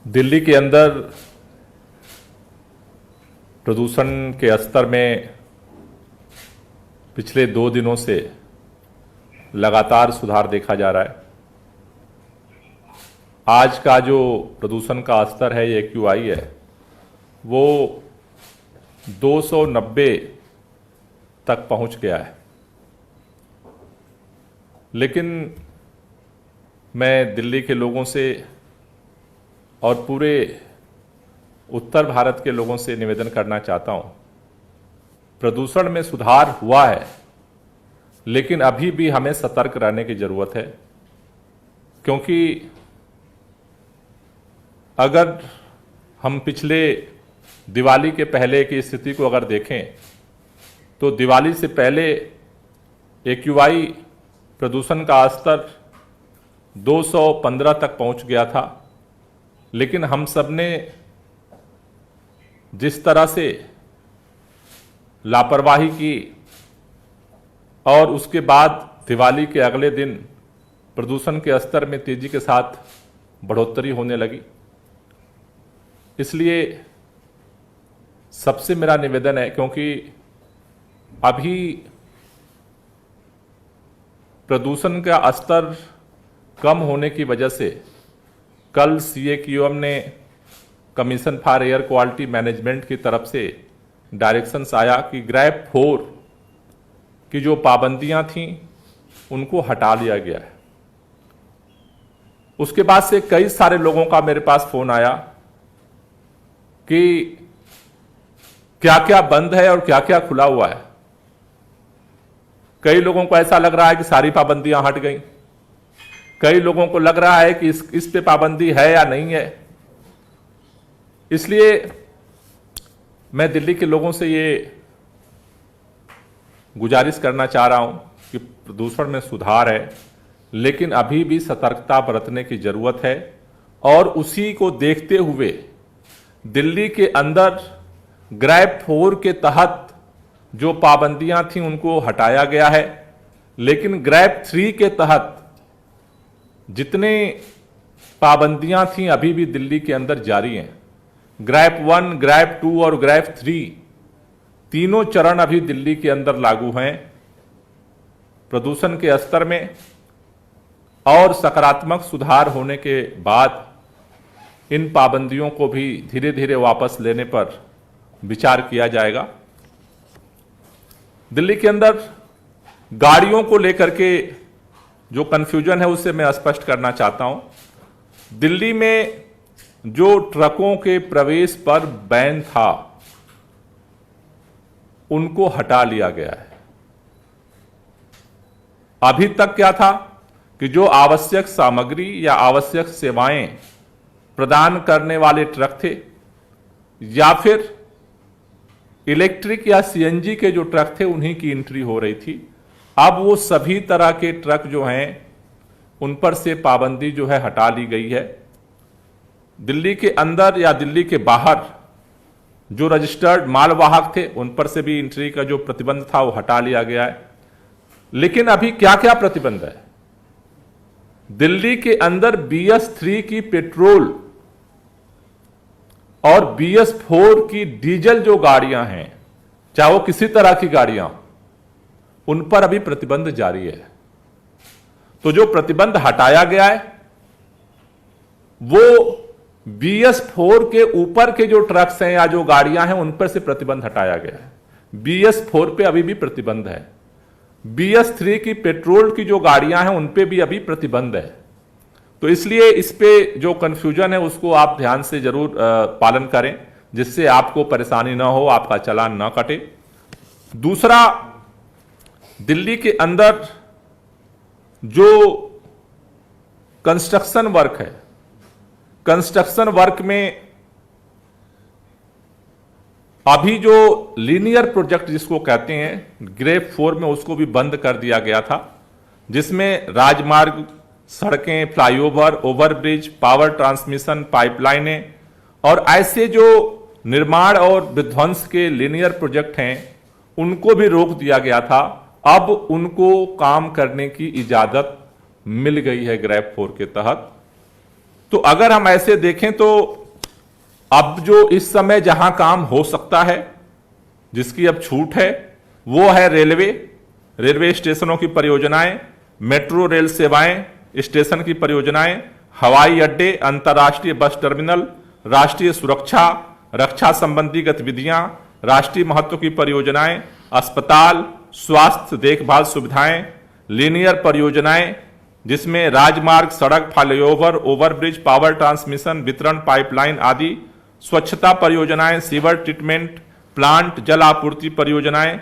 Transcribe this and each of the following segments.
दिल्ली के अंदर प्रदूषण के स्तर में पिछले 2 दिनों से लगातार सुधार देखा जा रहा है। आज का जो प्रदूषण का स्तर है, ये AQI है, वो 290 तक पहुंच गया है। लेकिन मैं दिल्ली के लोगों से और पूरे उत्तर भारत के लोगों से निवेदन करना चाहता हूं, प्रदूषण में सुधार हुआ है, लेकिन अभी भी हमें सतर्क रहने की जरूरत है। क्योंकि अगर हम पिछले दिवाली के पहले की स्थिति को अगर देखें तो दिवाली से पहले AQI प्रदूषण का स्तर 215 तक पहुंच गया था। लेकिन हम सब ने जिस तरह से लापरवाही की और उसके बाद दिवाली के अगले दिन प्रदूषण के स्तर में तेजी के साथ बढ़ोतरी होने लगी। इसलिए सबसे मेरा निवेदन है, क्योंकि अभी प्रदूषण का स्तर कम होने की वजह से कल CAQM ने commission for air quality management की तरफ से डायरेक्शंस आया कि ग्रैप 4 की जो पाबंदियां थीं उनको हटा लिया गया है। उसके बाद से कई सारे लोगों का मेरे पास फोन आया कि क्या क्या बंद है और क्या क्या खुला हुआ है। कई लोगों को ऐसा लग रहा है कि सारी पाबंदियां हट गई, कई लोगों को लग रहा है कि इस पे पाबंदी है या नहीं है। इसलिए मैं दिल्ली के लोगों से ये गुजारिश करना चाह रहा हूं कि प्रदूषण में सुधार है, लेकिन अभी भी सतर्कता बरतने की जरूरत है। और उसी को देखते हुए दिल्ली के अंदर ग्रैप 4 के तहत जो पाबंदियां थीं उनको हटाया गया है। लेकिन ग्रैप 3 के तहत जितने पाबंदियां थीं अभी भी दिल्ली के अंदर जारी हैं। ग्रैप 1, ग्रैप 2 और ग्रैप 3 तीनों चरण अभी दिल्ली के अंदर लागू हैं। प्रदूषण के स्तर में और सकारात्मक सुधार होने के बाद इन पाबंदियों को भी धीरे धीरे वापस लेने पर विचार किया जाएगा। दिल्ली के अंदर गाड़ियों को लेकर के जो कंफ्यूजन है उसे मैं स्पष्ट करना चाहता हूं। दिल्ली में जो ट्रकों के प्रवेश पर बैन था उनको हटा लिया गया है। अभी तक क्या था कि जो आवश्यक सामग्री या आवश्यक सेवाएं प्रदान करने वाले ट्रक थे या फिर इलेक्ट्रिक या CNG के जो ट्रक थे उन्हीं की एंट्री हो रही थी। अब वो सभी तरह के ट्रक जो हैं उन पर से पाबंदी जो है हटा ली गई है। दिल्ली के अंदर या दिल्ली के बाहर जो रजिस्टर्ड मालवाहक थे उन पर से भी एंट्री का जो प्रतिबंध था वो हटा लिया गया है। लेकिन अभी क्या क्या प्रतिबंध है? दिल्ली के अंदर BS3 की पेट्रोल और BS4 की डीजल जो गाड़ियां हैं, चाहे वो किसी तरह की गाड़ियां, उन पर अभी प्रतिबंध जारी है। तो जो प्रतिबंध हटाया गया है वो BS4 के ऊपर के जो ट्रक्स हैं या जो गाड़ियां हैं उन पर से प्रतिबंध हटाया गया है। BS4 पे अभी भी प्रतिबंध है। BS3 की पेट्रोल की जो गाड़ियां हैं उन पे भी अभी प्रतिबंध है। तो इसलिए इस पे जो कंफ्यूजन है उसको आप ध्यान से जरूर पालन करें, जिससे आपको परेशानी ना हो, आपका चालान ना कटे। दूसरा, दिल्ली के अंदर जो कंस्ट्रक्शन वर्क है, कंस्ट्रक्शन वर्क में अभी जो लीनियर प्रोजेक्ट जिसको कहते हैं ग्रेप 4 में, उसको भी बंद कर दिया गया था, जिसमें राजमार्ग, सड़कें, फ्लाईओवर, ओवरब्रिज, पावर ट्रांसमिशन, पाइपलाइनें और ऐसे जो निर्माण और विध्वंस के लीनियर प्रोजेक्ट हैं उनको भी रोक दिया गया था। अब उनको काम करने की इजाजत मिल गई है ग्रैप 4 के तहत। तो अगर हम ऐसे देखें तो अब जो इस समय जहां काम हो सकता है, जिसकी अब छूट है, वो है रेलवे स्टेशनों की परियोजनाएं, मेट्रो रेल सेवाएं, स्टेशन की परियोजनाएं, हवाई अड्डे, अंतर्राष्ट्रीय बस टर्मिनल, राष्ट्रीय सुरक्षा, रक्षा संबंधी गतिविधियां, राष्ट्रीय महत्व की परियोजनाएं, अस्पताल, स्वास्थ्य देखभाल सुविधाएं, लीनियर परियोजनाएं जिसमें राजमार्ग, सड़क, फ्लाईओवर, ओवरब्रिज, पावर ट्रांसमिशन, वितरण पाइपलाइन आदि, स्वच्छता परियोजनाएं, सीवर ट्रीटमेंट प्लांट, जल आपूर्ति परियोजनाएं,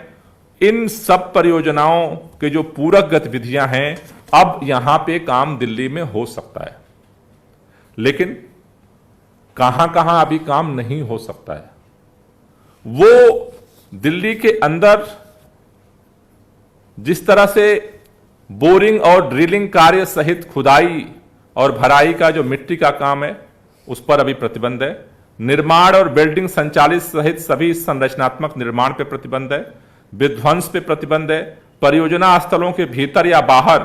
इन सब परियोजनाओं के जो पूरक गतिविधियां हैं, अब यहां पे काम दिल्ली में हो सकता है। लेकिन कहां कहां अभी काम नहीं हो सकता है, वो दिल्ली के अंदर जिस तरह से बोरिंग और ड्रिलिंग कार्य सहित खुदाई और भराई का जो मिट्टी का काम है, उस पर अभी प्रतिबंध है। निर्माण और बिल्डिंग संचालित सहित सभी संरचनात्मक निर्माण पर प्रतिबंध है। विध्वंस पे प्रतिबंध है। परियोजना स्थलों के भीतर या बाहर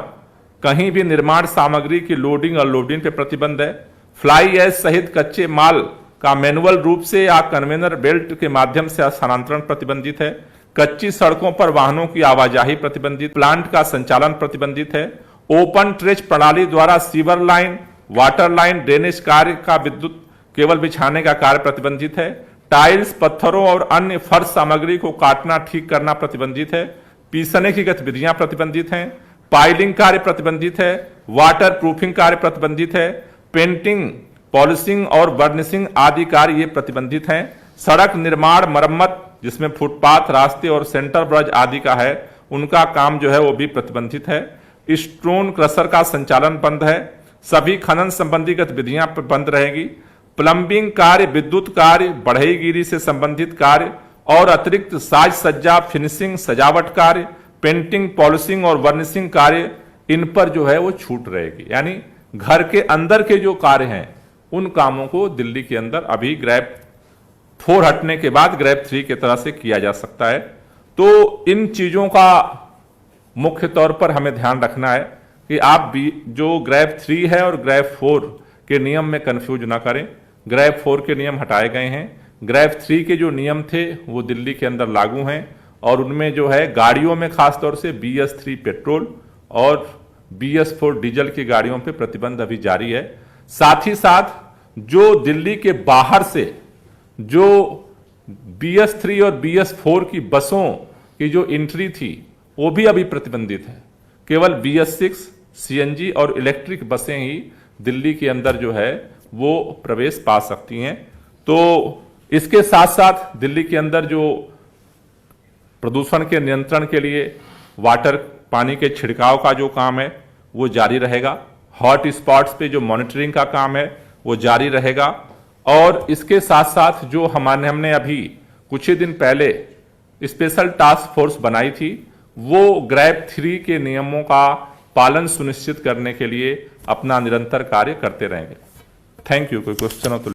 कहीं भी निर्माण सामग्री की लोडिंग और लोडिंग पे प्रतिबंध है। फ्लाई ऐश सहित कच्चे माल का मैनुअल रूप से या कन्वेयर बेल्ट के माध्यम से स्थानांतरण प्रतिबंधित है। कच्ची सड़कों पर वाहनों की आवाजाही प्रतिबंधित, प्लांट का संचालन प्रतिबंधित है। ओपन ट्रेच प्रणाली द्वारा sewer line, water line, drainage कार्य का विद्युत केबल बिछाने का कार्य प्रतिबंधित है। टाइल्स, पत्थरों और अन्य फर्श सामग्री को काटना, ठीक करना प्रतिबंधित है। पीसने की गतिविधियां प्रतिबंधित हैं। पाइलिंग कार्य प्रतिबंधित है। वाटर प्रूफिंग कार्य प्रतिबंधित है। पेंटिंग, पॉलिशिंग और वर्निशिंग आदि कार्य ये प्रतिबंधित हैं। सड़क निर्माण, मरम्मत जिसमें फुटपाथ, रास्ते और सेंटर ब्रिज आदि का है, उनका काम जो है वो भी प्रतिबंधित है। स्टोन क्रशर का संचालन बंद है। सभी खनन संबंधी गतिविधियां बंद रहेगी। प्लम्बिंग कार्य, विद्युत कार्य, बढ़ईगिरी से संबंधित कार्य और अतिरिक्त साज सज्जा, फिनिशिंग, सजावट कार्य, पेंटिंग, पॉलिशिंग और वर्निशिंग कार्य, इन पर जो है वो छूट रहेगी। यानी घर के अंदर के जो कार्य हैं, उन कामों को दिल्ली के अंदर अभी ग्रैब 4 हटने के बाद ग्रैब 3 की तरह से किया जा सकता है। तो इन चीजों का मुख्य तौर पर हमें ध्यान रखना है कि आप भी जो ग्रैब 3 है और ग्रैब 4 के नियम में कंफ्यूज ना करें। ग्रैब 4 के नियम हटाए गए हैं। ग्रैब 3 के जो नियम थे वो दिल्ली के अंदर लागू हैं और उनमें जो है गाड़ियों में खासतौर से BS3 पेट्रोल और BS4 डीजल की गाड़ियों पे प्रतिबंध अभी जारी है। साथ ही साथ जो दिल्ली के बाहर से जो BS3 और BS4 की बसों की जो एंट्री थी वो भी अभी प्रतिबंधित है। केवल BS6, CNG और इलेक्ट्रिक बसें ही दिल्ली के अंदर जो है वो प्रवेश पा सकती हैं। तो इसके साथ साथ दिल्ली के अंदर जो प्रदूषण के नियंत्रण के लिए वाटर, पानी के छिड़काव का जो काम है वो जारी रहेगा। हॉट स्पॉट्स पे जो मॉनिटरिंग का काम है वो जारी रहेगा। और इसके साथ साथ जो हमने अभी कुछ ही दिन पहले स्पेशल टास्क फोर्स बनाई थी, वो ग्रैब 3 के नियमों का पालन सुनिश्चित करने के लिए अपना निरंतर कार्य करते रहेंगे। Thank you. कोई क्वेश्चन हो तो